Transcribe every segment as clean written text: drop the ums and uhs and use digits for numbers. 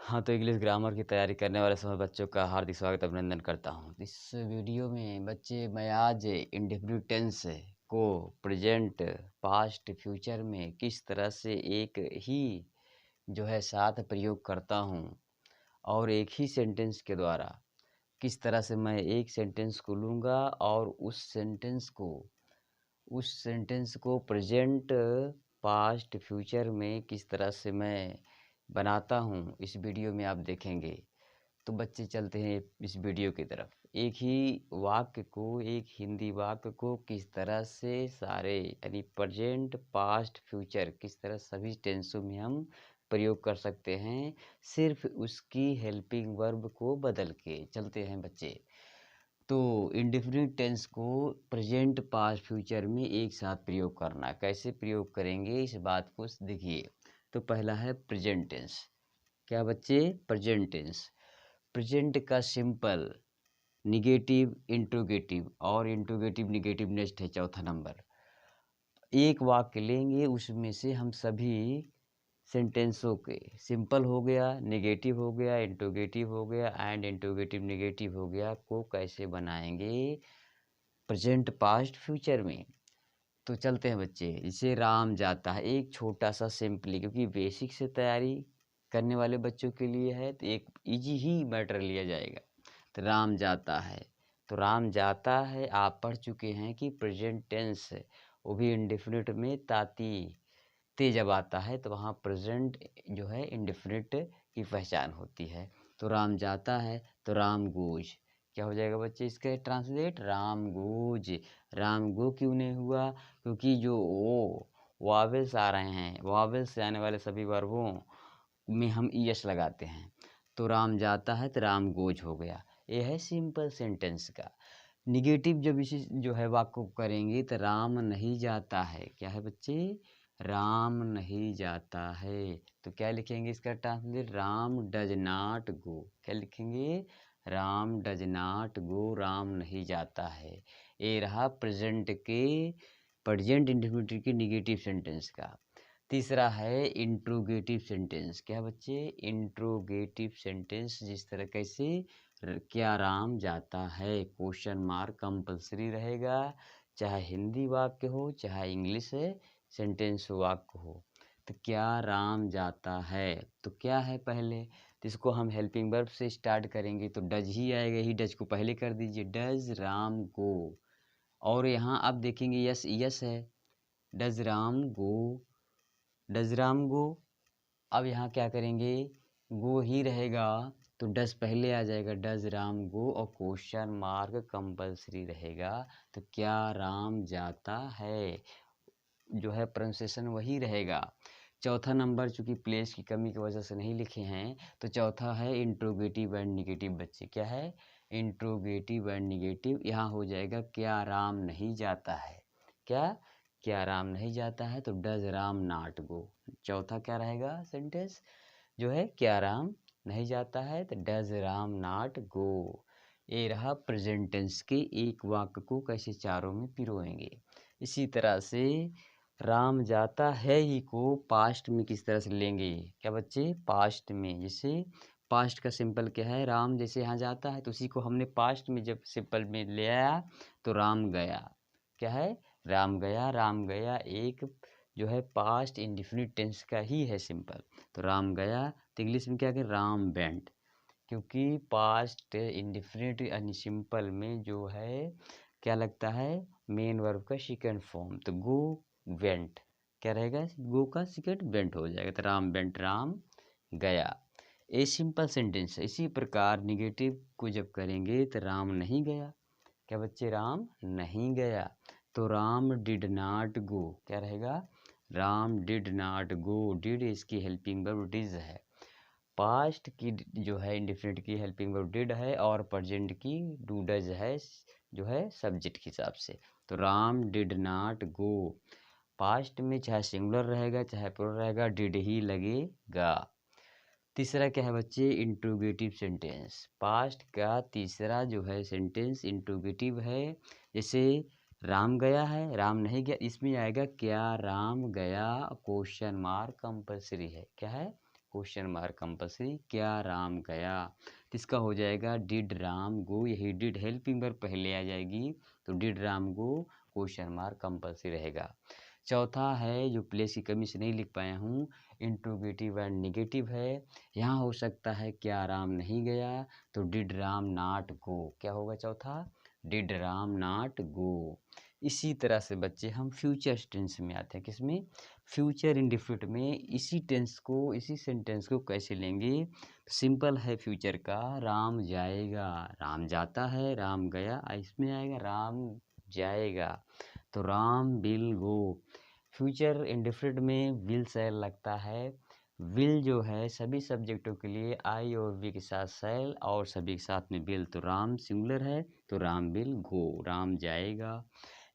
हाँ, तो English grammar की तैयारी करने वाले सभी बच्चों का हार्दिक स्वागत अभिनंदन करता हूँ। इस वीडियो में बच्चे मैं आज इंडेफिनिट टेंस को प्रेजेंट, पास्ट, फ्यूचर में किस तरह से एक ही साथ प्रयोग करता हूँ और एक ही सेंटेंस के द्वारा किस तरह से मैं एक सेंटेंस को लूँगा और उस सेंटेंस को प्रेजेंट, पास्ट, फ्यूचर में किस तरह से मैं बनाता हूँ, इस वीडियो में आप देखेंगे। तो बच्चे चलते हैं इस वीडियो की तरफ। एक हिंदी वाक्य को किस तरह से सारे यानी प्रेजेंट, पास्ट, फ्यूचर किस तरह सभी टेंसों में हम प्रयोग कर सकते हैं, सिर्फ उसकी हेल्पिंग वर्ब को बदल के। चलते हैं बच्चे। तो इंडेफिनिट टेंस को प्रेजेंट, पास्ट, फ्यूचर में एक साथ प्रयोग करना, कैसे प्रयोग करेंगे इस बात को देखिए। तो पहला है प्रेजेंट टेंस। क्या बच्चे? Present tense. प्रेजेंट का सिंपल निगेटिव, इंट्रोगेटिव और इंट्रोगेटिव निगेटिव नेक्स्ट है चौथा नंबर। एक वाक्य लेंगे, उसमें से हम सभी सेंटेंसों के सिंपल हो गया, नेगेटिव हो गया, इंट्रोगेटिव हो गया एंड इंट्रोगेटिव नेगेटिव हो गया को कैसे बनाएंगे प्रेजेंट, पास्ट, फ्यूचर में। तो चलते हैं बच्चे। जैसे राम जाता है, एक छोटा सा सिंपली, क्योंकि बेसिक से तैयारी करने वाले बच्चों के लिए है तो एक इजी ही मैटर लिया जाएगा। तो राम जाता है, तो राम जाता है आप पढ़ चुके हैं कि प्रेजेंट टेंस वो भी इंडेफिनिट में ताती ते जब आता है तो वहाँ प्रेजेंट इंडेफिनिट की पहचान होती है। तो राम जाता है तो राम गोज। क्या हो जाएगा बच्चे इसका ट्रांसलेट? राम गोज। राम गो क्यों नहीं हुआ? क्योंकि जो वो वावेल्स आ रहे हैं, वावेल्स से आने वाले सभी वर्बों में हम ईएस लगाते हैं। तो राम जाता है तो राम गोज हो गया। ये है सिंपल सेंटेंस का। निगेटिव जब इसी वाक्य को करेंगे तो राम नहीं जाता है। क्या है बच्चे? राम नहीं जाता है। तो क्या लिखेंगे इसका translate? Ram does not go. क्या लिखेंगे? Ram does not go, Ram नहीं जाता है। ये रहा प्रेजेंट इंडेफिनिट की निगेटिव सेंटेंस का। तीसरा है इंट्रोगेटिव सेंटेंस। क्या बच्चे? इंट्रोगेटिव सेंटेंस जिस तरह कैसे क्या राम जाता है, क्वेश्चन मार्क कंपलसरी रहेगा, चाहे हिंदी वाक्य हो चाहे इंग्लिश सेंटेंस वाक्य हो। तो क्या राम जाता है, तो क्या है पहले, तो इसको हम हेल्पिंग वर्ब से स्टार्ट करेंगे तो डज ही आएगा, ही डज को पहले कर दीजिए, डज राम गो। और यहाँ आप देखेंगे यस यस है, does Ram go, does Ram go. अब यहाँ क्या करेंगे, गो ही रहेगा तो डज पहले आ जाएगा, डज राम गो और क्वेश्चन मार्क कंपलसरी रहेगा। तो क्या राम जाता है प्रोनाउंसिएशन वही रहेगा। चौथा नंबर चूंकि प्लेस की कमी की वजह से नहीं लिखे हैं तो चौथा है इंट्रोगेटिव एंड निगेटिव। बच्चे क्या है? Interrogative and negative. यहाँ हो जाएगा क्या राम नहीं जाता है। क्या राम नहीं जाता है तो डज राम नॉट गो। चौथा क्या रहेगा सेंटेंस क्या राम नहीं जाता है तो डज राम नॉट गो। ये रहा प्रेजेंट टेंस के एक वाक्य को कैसे चारों में पिरोएंगे। इसी तरह से राम जाता है ही को पास्ट में किस तरह से लेंगे। क्या बच्चे? पास्ट में। जैसे पास्ट का सिंपल क्या है, राम जैसे यहाँ जाता है तो उसी को हमने पास्ट में जब सिंपल में ले आया तो राम गया। क्या है? राम गया। राम गया एक पास्ट इंडिफिनिट टेंस का ही है सिंपल। तो राम गया तो इंग्लिश में क्या करें, राम वेंट। क्योंकि पास्ट इंडिफिनिट यानी सिंपल में क्या लगता है, मेन वर्ब का सेकंड फॉर्म। तो गो वेंट क्या रहेगा, गो का सेकंड वेंट हो जाएगा। तो राम वेंट, राम गया। ए सिंपल सेंटेंस है। इसी प्रकार निगेटिव को जब करेंगे तो राम नहीं गया। क्या बच्चे? राम नहीं गया। तो राम डिड नॉट गो। क्या रहेगा? Ram did not go. Did इसकी हेल्पिंग वर्ब डिज है। पास्ट की इंडेफिनिट की हेल्पिंग वर्ब डिड है और प्रेजेंट की डू डज है सब्जेक्ट के हिसाब से। तो Ram did not go. Past में चाहे सिंगुलर रहेगा चाहे प्लूरल रहेगा, डिड ही लगेगा। तीसरा क्या है बच्चे? Interrogative sentence. पास्ट का तीसरा सेंटेंस इंट्रोगेटिव है। जैसे राम गया है, राम नहीं गया, इसमें आएगा क्या राम गया, क्वेश्चन मार्क कंपलसरी है। क्या है? क्वेश्चन मार्क कंपल्सरी, क्या राम गया, तो इसका हो जाएगा डिड राम गो, यही डिड हेल्पिंग वर्ब पहले आ जाएगी, तो did Ram go question mark compulsory रहेगा। चौथा है जो प्लेस की कमी से नहीं लिख पाया हूँ, इंट्रोगेटिव एंड निगेटिव है। यहाँ हो सकता है क्या राम नहीं गया, तो डिड राम नॉट गो, क्या होगा चौथा, डिड राम नॉट गो। इसी तरह से बच्चे हम फ्यूचर टेंस में आते हैं, किसमें, फ्यूचर इंडेफिनिट में। इसी टेंस को, इसी सेंटेंस को कैसे लेंगे, सिंपल है फ्यूचर का, राम जाएगा, राम जाता है, राम गया, इसमें आएगा राम जाएगा, तो Ram will go. Future indefinite में विल शैल लगता है। विल जो है सभी सब्जेक्टों के लिए आई और वी के साथ शैल और सभी के साथ में विल, तो राम सिंगुलर है, तो राम विल गो, राम जाएगा।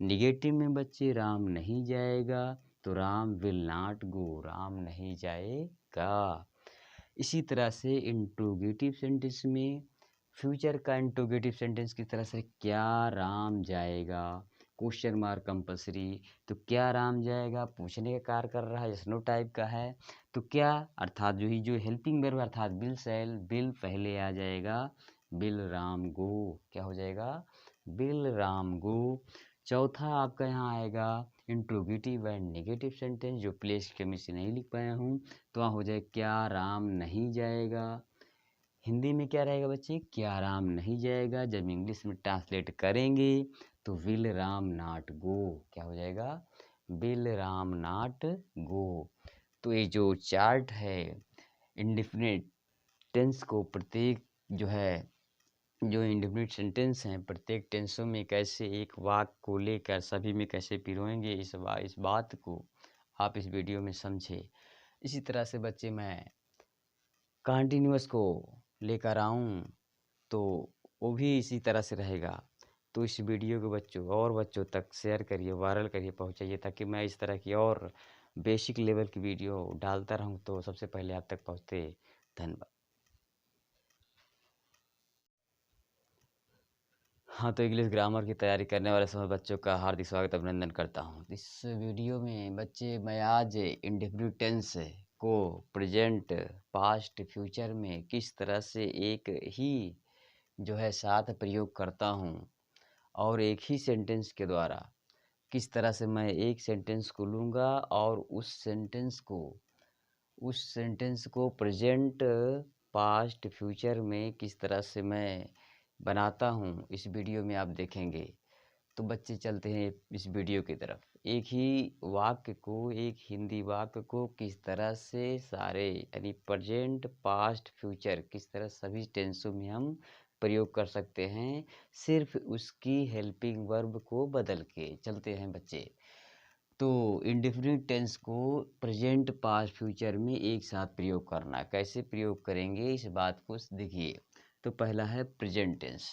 निगेटिव में बच्चे राम नहीं जाएगा, तो Ram will not go, Ram नहीं जाएगा। इसी तरह से इंट्रोगेटिव सेंटेंस में फ्यूचर का इंट्रोगेटिव सेंटेंस की तरह से क्या राम जाएगा, क्वेश्चन मार्क कंपल्सरी, तो क्या राम जाएगा पूछने का कार्य कर रहा है, नो टाइप का है, तो क्या अर्थात जो हेल्पिंग वर्ब अर्थात विल शैल, विल पहले आ जाएगा, विल राम गो, क्या हो जाएगा, विल राम गो। चौथा आपका यहाँ आएगा इंट्रोगेटिव एंड नेगेटिव सेंटेंस, जो प्लेस की कमी से नहीं लिख पाया हूँ, तो वहाँ हो जाए क्या राम नहीं जाएगा। हिंदी में क्या रहेगा बच्चे, क्या राम नहीं जाएगा, जब इंग्लिश में ट्रांसलेट करेंगे तो विल राम नॉट गो, क्या हो जाएगा, विल राम नॉट गो। तो ये जो चार्ट है इंडेफिनिट टेंस को, प्रत्येक जो इंडेफिनिट सेंटेंस हैं प्रत्येक टेंसों में कैसे एक वाक्य को लेकर सभी में कैसे पिरोएंगे, इस बात को आप इस वीडियो में समझे। इसी तरह से बच्चे मैं कंटिन्यूअस को लेकर आऊँ तो वो भी इसी तरह से रहेगा। तो इस वीडियो को बच्चों और बच्चों तक शेयर करिए, वायरल करिए, पहुँचाइए, ताकि मैं इस तरह की और बेसिक लेवल की वीडियो डालता रहूँ तो सबसे पहले आप तक पहुँचते। धन्यवाद। हाँ, तो इंग्लिश ग्रामर की तैयारी करने वाले सभी बच्चों का हार्दिक स्वागत अभिनंदन करता हूँ। इस वीडियो में बच्चे मैं आज इंडेफिनिट टेंस को प्रेजेंट, पास्ट, फ्यूचर में किस तरह से एक ही साथ प्रयोग करता हूँ और एक ही सेंटेंस के द्वारा किस तरह से मैं एक सेंटेंस को लूँगा और उस सेंटेंस को प्रेजेंट, पास्ट, फ्यूचर में किस तरह से मैं बनाता हूँ, इस वीडियो में आप देखेंगे। तो बच्चे चलते हैं इस वीडियो की तरफ। एक ही वाक्य को, एक हिंदी वाक्य को किस तरह से सारे यानी प्रेजेंट, पास्ट, फ्यूचर किस तरह सभी टेंसों में हम प्रयोग कर सकते हैं, सिर्फ उसकी हेल्पिंग वर्ब को बदल के। चलते हैं बच्चे। तो इंडेफिनिट टेंस को प्रेजेंट, पास्ट, फ्यूचर में एक साथ प्रयोग करना, कैसे प्रयोग करेंगे इस बात को देखिए। तो पहला है प्रेजेंट टेंस।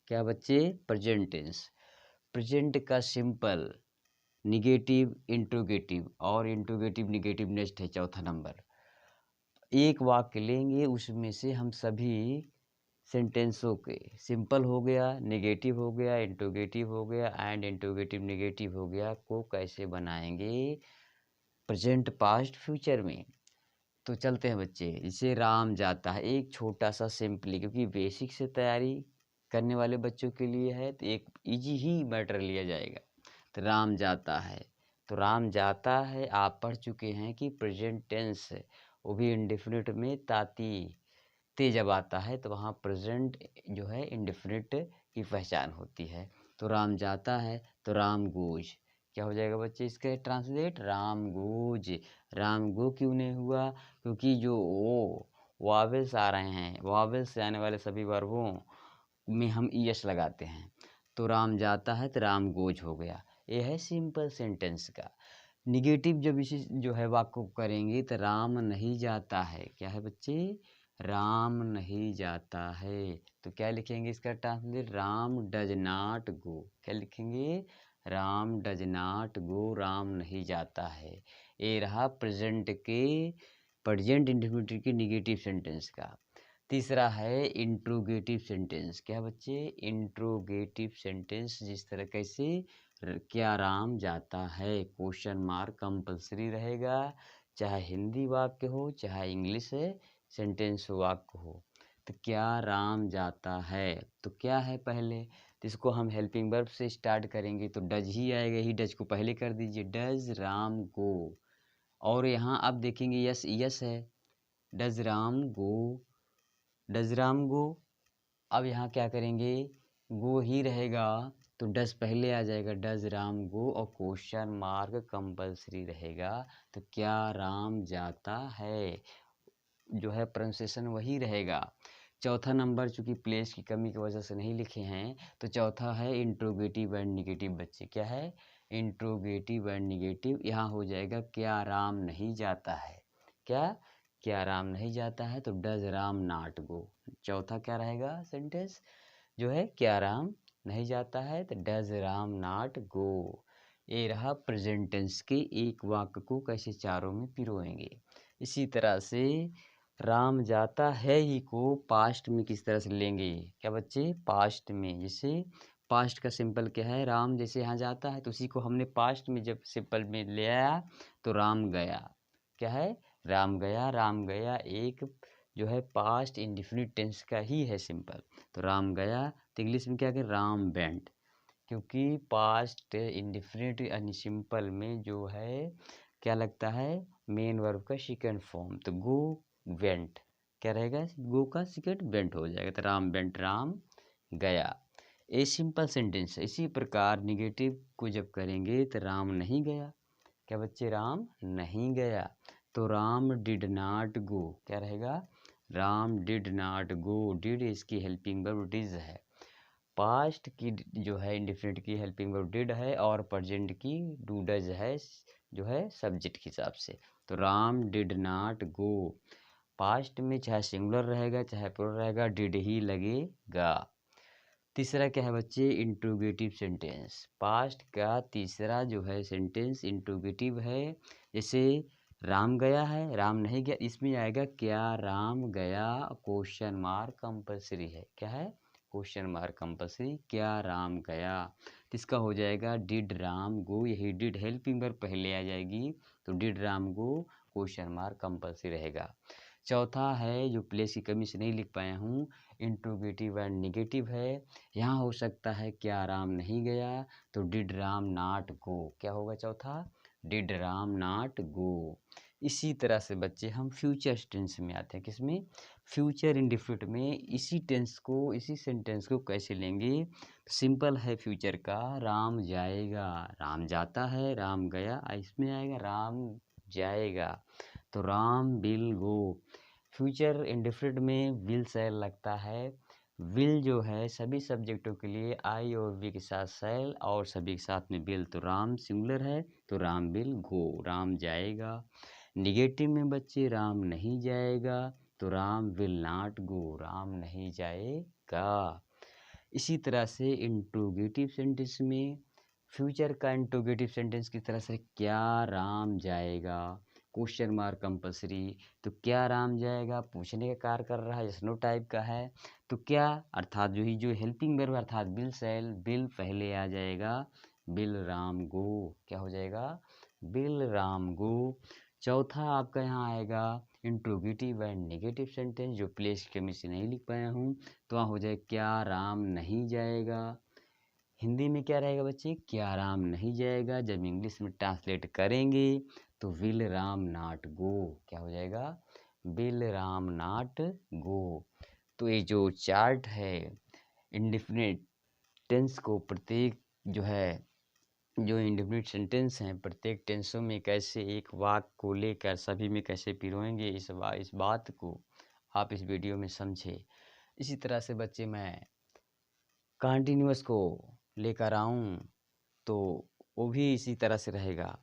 क्या बच्चे, प्रेजेंट टेंस। प्रेजेंट का सिंपल निगेटिव, इंट्रोगेटिव और इंट्रोगेटिव निगेटिव नेक्स्ट है चौथा नंबर। एक वाक्य लेंगे उसमें से हम सभी सेंटेंसों के सिंपल हो गया, नेगेटिव हो गया, इंट्रोगेटिव हो गया एंड इंट्रोगेटिव नेगेटिव हो गया को कैसे बनाएंगे प्रेजेंट, पास्ट, फ्यूचर में। तो चलते हैं बच्चे। जैसे राम जाता है, एक छोटा सा सिंपली, क्योंकि बेसिक से तैयारी करने वाले बच्चों के लिए है तो एक इजी ही मैटर लिया जाएगा। तो राम जाता है, तो राम जाता है आप पढ़ चुके हैं कि प्रेजेंट टेंस वो भी इंडेफिनिट में ताती ते जब आता है तो वहाँ प्रेजेंट इंडेफिनिट की पहचान होती है। तो राम जाता है तो राम गोज, क्या हो जाएगा बच्चे इसका ट्रांसलेट, राम गोज। राम गो क्यों नहीं हुआ, क्योंकि जो वो वावेल्स आ रहे हैं, वावेल्स से आने वाले सभी वर्बों में हम ईएस लगाते हैं। तो राम जाता है तो राम गोज हो गया। ये है सिंपल सेंटेंस का। निगेटिव जब इसी वाक्य को करेंगे तो राम नहीं जाता है, क्या है बच्चे, राम नहीं जाता है। तो क्या लिखेंगे इसका translate, Ram does not go. क्या लिखेंगे, Ram does not go, Ram नहीं जाता है। ये रहा प्रेजेंट इंडेफिनिट की निगेटिव सेंटेंस का। तीसरा है इंट्रोगेटिव सेंटेंस। क्या बच्चे, इंट्रोगेटिव सेंटेंस जिस तरह कैसे, क्या राम जाता है क्वेश्चन मार्क कंपल्सरी रहेगा, चाहे हिंदी वाक्य हो चाहे इंग्लिश सेंटेंस वाक्य हो। तो क्या राम जाता है, तो क्या है पहले, तो इसको हम हेल्पिंग वर्ब से स्टार्ट करेंगे तो डज ही आएगा, ही डज को पहले कर दीजिए, डज राम गो। और यहाँ आप देखेंगे यस यस है, does Ram go, does Ram go. अब यहाँ क्या करेंगे, गो ही रहेगा तो डज पहले आ जाएगा, डज राम गो, और क्वेश्चन मार्क कंपलसरी रहेगा। तो क्या राम जाता है, जो है प्रोनाउंसिएशन वही रहेगा। चौथा नंबर चूंकि प्लेस की कमी की वजह से नहीं लिखे हैं, तो चौथा है इंट्रोगेटिव एंड निगेटिव। बच्चे क्या है, इंट्रोगेटिव एंड निगेटिव। यहाँ हो जाएगा क्या राम नहीं जाता है, क्या राम नहीं जाता है, तो डज राम नॉट गो। चौथा क्या रहेगा सेंटेंस, जो है क्या राम नहीं जाता है, तो डज राम नॉट गो। ये रहा प्रेजेंट टेंस के एक वाक्य को कैसे चारों में पिरोएंगे। इसी तरह से राम जाता है ही को पास्ट में किस तरह से लेंगे, क्या बच्चे, पास्ट में। जैसे पास्ट का सिंपल क्या है, राम जैसे यहाँ जाता है तो उसी को हमने पास्ट में जब सिंपल में ले आया तो राम गया। क्या है, राम गया एक जो है पास्ट इंडिफिनिट टेंस का ही है सिंपल। तो राम गया, तो इंग्लिश में क्या करें, राम वेंट, क्योंकि पास्ट इंडिफिनिट यानी सिंपल में जो है क्या लगता है, मेन वर्ब का सेकंड फॉर्म। तो गो वेंट क्या रहेगा, गो का सेकंड वेंट हो जाएगा, तो राम वेंट राम गया। A simple sentence. इसी प्रकार निगेटिव को जब करेंगे तो राम नहीं गया, क्या बच्चे, राम नहीं गया, तो राम डिड नॉट गो, क्या रहेगा, Ram did not go. Did इसकी हेल्पिंग वर्ब डिज है, पास्ट की जो है इंडिफिनिट की हेल्पिंग वर्ब डिड है, और प्रेजेंट की डू डज है जो है सब्जेक्ट के हिसाब से। तो Ram did not go, past में चाहे सिंगुलर रहेगा चाहे प्लूरल रहेगा डिड ही लगेगा। तीसरा क्या है बच्चे, इंट्रोगेटिव सेंटेंस। पास्ट का तीसरा जो है सेंटेंस इंट्रोगेटिव है। जैसे राम गया है, राम नहीं गया, इसमें आएगा क्या राम गया, क्वेश्चन मार्क कंपलसरी है, क्या है, क्वेश्चन मार्क कंपलसरी, क्या राम गया। तो इसका हो जाएगा डिड राम गो, यही डिड हेल्पिंग वर्ब पहले आ जाएगी, तो did Ram go question mark compulsory रहेगा। चौथा है जो प्लेस की कमी से नहीं लिख पाया हूँ, इंट्रोगेटिव एंड निगेटिव है। यहाँ हो सकता है क्या राम नहीं गया, तो डिड राम नॉट गो, क्या होगा चौथा, डिड राम नॉट गो। इसी तरह से बच्चे हम फ्यूचर टेंस में आते हैं, किसमें, फ्यूचर इंडेफिनिट में। इसी टेंस को, इसी सेंटेंस को कैसे लेंगे, सिंपल है फ्यूचर का, राम जाएगा, राम जाता है, राम गया, इसमें आएगा राम जाएगा, तो Ram will go. Future indefinite में विल शैल लगता है, विल जो है सभी सब्जेक्टों के लिए आई और वी के साथ शैल, और सभी के साथ में विल, तो राम सिंगुलर है तो राम विल गो, राम जाएगा। निगेटिव में बच्चे राम नहीं जाएगा, तो Ram will not go, Ram नहीं जाएगा। इसी तरह से इंट्रोगेटिव सेंटेंस में फ्यूचर का इंट्रोगेटिव सेंटेंस किस तरह से, क्या राम जाएगा, क्वेश्चन मार्क कंपलसरी। तो क्या राम जाएगा पूछने का कार्य कर रहा है, यस-नो टाइप का है, तो क्या अर्थात जो हेल्पिंग वर्ब अर्थात विल शैल, विल पहले आ जाएगा, विल राम गो, क्या हो जाएगा, विल राम गो। चौथा आपका यहाँ आएगा इंट्रोगेटिव एंड नेगेटिव सेंटेंस, जो प्लेस की कमी से नहीं लिख पाया हूँ, तो वहाँ हो जाए क्या राम नहीं जाएगा। हिंदी में क्या रहेगा बच्चे, क्या राम नहीं जाएगा। जब इंग्लिश में ट्रांसलेट करेंगे तो विल राम नॉट गो, क्या हो जाएगा, विल राम नॉट गो। तो ये जो चार्ट है इंडेफिनिट टेंस को, प्रत्येक जो है जो इंडेफिनिट सेंटेंस हैं प्रत्येक टेंसों में कैसे एक वाक्य को लेकर सभी में कैसे पिरोएंगे, इस बात को आप इस वीडियो में समझे। इसी तरह से बच्चे मैं कंटिन्यूअस को लेकर आऊँ तो वो भी इसी तरह से रहेगा।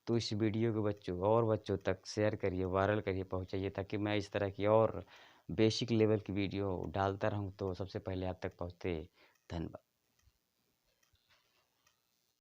तो इस वीडियो को बच्चों और बच्चों तक शेयर करिए, वायरल करिए, पहुँचाइए, ताकि मैं इस तरह की और बेसिक लेवल की वीडियो डालता रहूँ तो सबसे पहले आप तक पहुँचे। धन्यवाद।